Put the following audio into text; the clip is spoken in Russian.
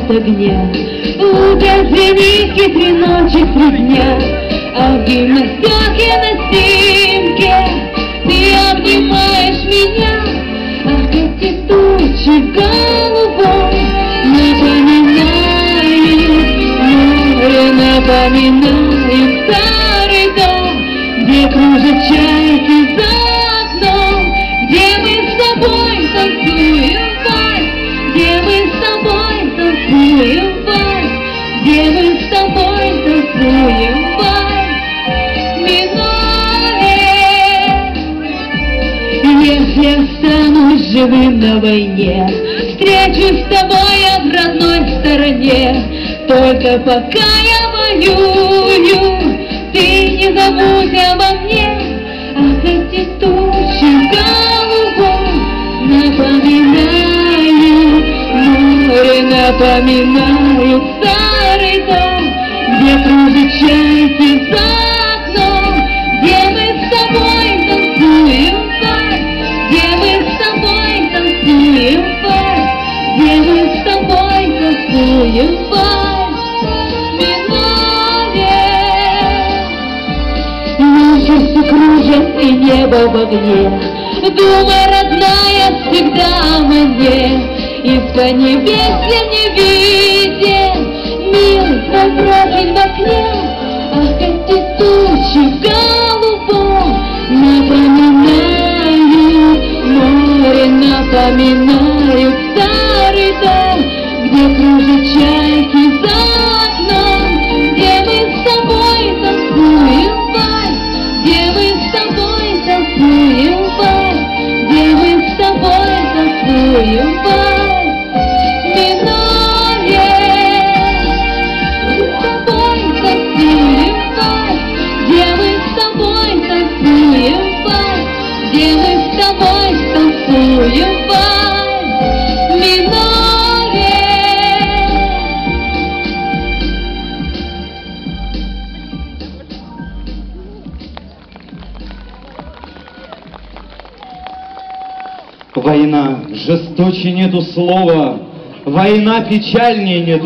нет огня. Утро зенитки, 3 ночи, 3 дня, а в гимнастерке на снимке ты обнимаешь меня. Ах, эти тучи голубой напоминают старый дом, где кружат чайки за окном, где мы с тобой танцуем вальс, где мы с тобой танцуем вальс, где мы с тобой танцуем вальс. Минове, если останусь живым на войне, встречусь с тобой я в родной стороне. Только пока я воюю, ты не забудь обо мне. Ах, эти тучи голубой напоминают море, напоминают старый дом, где кружат чайки за окном, где мы с тобой танцуем вальс, где мы с тобой танцуем вальс, где мы с тобой танцуем вальс. Месяцы кружат и небо в огне, думай, родная, всегда мне. Из поднебесья не виден милый твой профиль в окне. Ах, эти тучи голубом напоминают море, напоминают старый дом, где кружат чайки за окном, где мы с тобой танцуем вальс, где мы с тобой танцуем вальс, где мы с тобой танцуем вальс. Минове, с тобой танцуем вальс, где мы с тобой танцуем вальс, где мы с тобой танцуем вальс. Минове. Война жесточе нету слова, война печальнее нету.